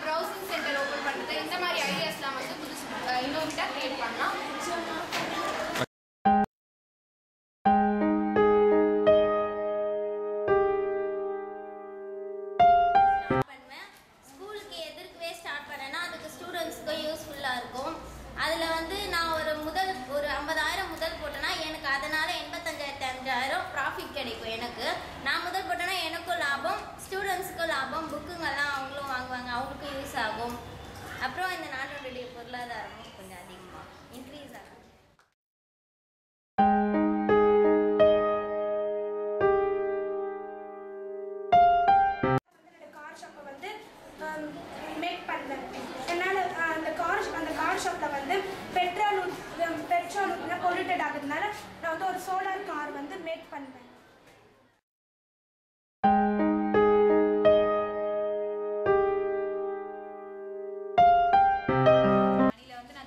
Browsing centre open பண்ணுறது இந்த மாதிரி ஐடியாஸ்லாம் வந்து புதுசு இன்னோவேட்டாக க்ரியேட் பண்ணலாம். ஸ்கூலுக்கு எதிர்க்கவே ஸ்டார்ட் பண்ணேன்னா அதுக்கு ஸ்டூடெண்ட்ஸ்க்கு யூஸ்ஃபுல்லாக இருக்கும். அதில் வந்து நான் ஒரு 50,000 முதல் போட்டேன்னா எனக்கு அதனால் 85,000 ப்ராஃபிட் கிடைக்கும். எனக்கு நான் முதல் போட்டேன்னா எனக்கும் லாபம், ஸ்டூடெண்ட்ஸுக்கும் லாபம், புக்குங்கெல்லாம் அவங்களும் வாங்குவாங்க, அவங்களுக்கும் யூஸ் ஆகும். அப்புறம் இந்த நாட்டுடைய பொருளாதாரமும் கொஞ்சம் அதிகமாக இன்க்ரீஸ் ஆகும். மேக் பண்ணுவேன். என்னால் அந்த கார் ஷாப்பில் வந்து பெட்ரோல் பொல்யூட்டட் ஆகுறதுனால நான் வந்து ஒரு சோலார் கார் வந்து மேக் பண்ணுவேன்.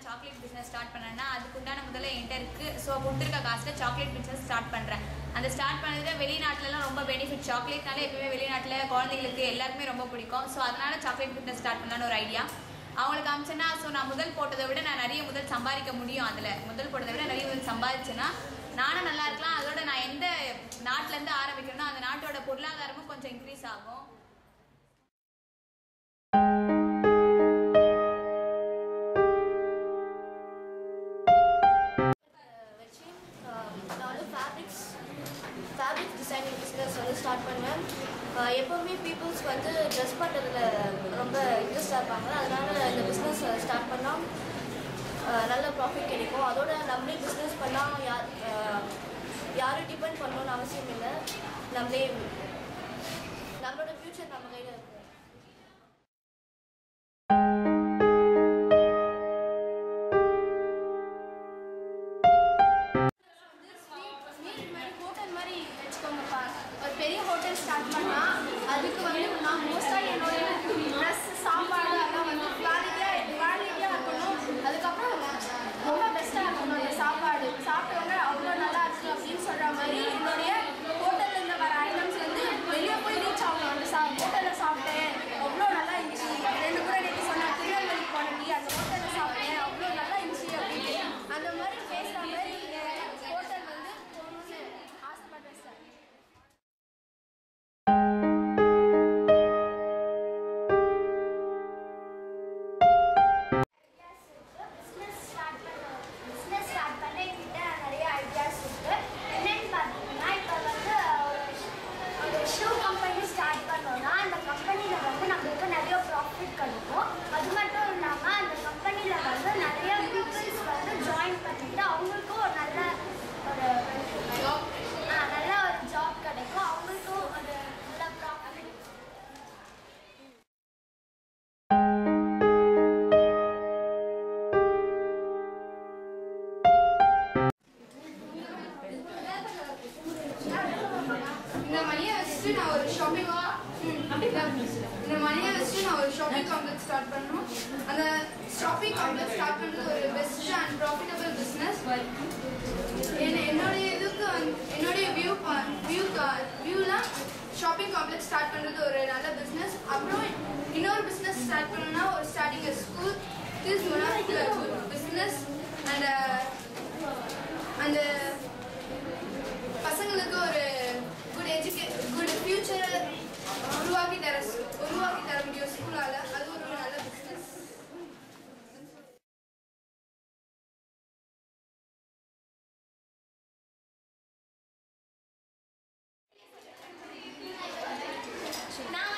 சாக்லேட் பிஸ்னஸ் ஸ்டார்ட் பண்ணேன்னா அதுக்குண்டான முதல்ல என்கிட்ட இருக்குது. ஸோ கொடுத்துருக்க காசில் சாக்லேட் பிஸ்னஸ் ஸ்டார்ட் பண்ணுறேன். அந்த ஸ்டார்ட் பண்ணதில் வெளிநாட்டிலலாம் ரொம்ப பெனிஃபிட். சாக்லேட்னாலே எப்பவுமே வெளிநாட்டில் குழந்தைங்களுக்கு எல்லாருக்குமே ரொம்ப பிடிக்கும். ஸோ அதனால் சாக்லேட் பிஸ்னஸ் ஸ்டார்ட் பண்ணலான்னு ஒரு ஐடியா அவங்களுக்கு காமிச்சேன்னா, ஸோ நான் முதல் போட்டதை விட நான் நிறைய முதல் சம்பாதிக்க முடியும். அதில் முதல் போட்டதை விட நிறைய முதல் சம்பாதிச்சேன்னா நானும் நல்லா இருக்கலாம். அதோட நான் எந்த நாட்டிலேருந்து ஆரம்பிக்கிறேனோ அந்த நாட்டோட பொருளாதாரமும் கொஞ்சம் இன்க்ரீஸ் ஆகும். ஃபேப்ரிக் டிசைனிங் பிஸ்னஸ் வந்து ஸ்டார்ட் பண்ணுவேன். எப்போவுமே பீப்புள்ஸ் வந்து ட்ரெஸ் பண்ணுறதுல ரொம்ப இன்ட்ரெஸ்டாக இருப்பாங்க. அதனால் இந்த பிஸ்னஸ் ஸ்டார்ட் பண்ணால் நல்ல ப்ராஃபிட் கிடைக்கும். அதோட நம்மளே பிஸ்னஸ் பண்ணால் யாரும் டிபெண்ட் பண்ணணும்னு அவசியம் இல்லை. நம்மளோட ஃப்யூச்சர் நம்ம கையில் இருக்கும். ஒரு பெரிய ஹோட்டல் ஸ்டார்ட் பண்ணால் அதுக்கு வந்து நான் மோஸ்ட்டாக என்னோட ட்ரெஸ் சாப்பாடு அதெல்லாம் வந்து குவாலிட்டியாக இருக்கணும். அதுக்கப்புறம் ரொம்ப பெஸ்ட்டாக இருக்கணும். அந்த சாப்பாடு சாப்பிட்டவங்க அவ்வளோ நல்லா இருக்குது அப்படின்னு சொல்கிற மாதிரி என்னுடைய ஹோட்டலில் இருந்து வர ஐட்டம்ஸ் வந்து வெளியே போய் ரீச் ஆகணும். அந்த ஹோட்டலில் சாப்பிட்டேன் அவ்வளோ நல்லா இருந்துச்சு. ரெண்டு கூட எனக்கு சொன்னேன் திருநெல்வேலிக்கு போனி அந்த ஹோட்டலில் சாப்பிட்டேன் அவ்வளோ நல்லா இருந்துச்சு அப்படின்னு அந்த மாதிரி பேசுகிற மாதிரி ஹோட்டல் வந்து போகணும்னு ஆசைப்பட்டேன் சார். அது மட்டும் இல்லாமல் அந்த கம்பெனியில் வந்து நிறைய பீப்புள்ஸ் வந்து ஜாயின் பண்ணிட்டு அவங்களுக்கும் ஒரு நல்ல ஒரு ஜாப் கிடைக்கும். அவங்களுக்கும் ஒரு நல்ல ப்ராஃபிட். இந்த மணியை வச்சுட்டு நான் ஒரு ஷாப்பிங் காம்ப்ளெக்ஸ் ஸ்டார்ட் பண்ணணும். அந்த ஷாப்பிங் காம்ப்ளெக்ஸ் ஸ்டார்ட் பண்ணுறது ஒரு பெஸ்ட் அண்ட் ப்ராஃபிட்டபிள் பிஸ்னஸ். என்னுடைய வியூலாம் ஷாப்பிங் காம்ப்ளெக்ஸ் ஸ்டார்ட் பண்ணுறது ஒரு நல்ல பிஸ்னஸ். அப்புறம் இன்னொரு பிஸ்னஸ் ஸ்டார்ட் பண்ணணும்னா ஒரு starting school is one of the good business. அந்த பசங்களுக்கு ஒரு குட் ஃபியூச்சரை உருவாக்கி தர முடியும் ஸ்கூலால். அது ஒரு நல்ல பிஸ்னஸ். நான்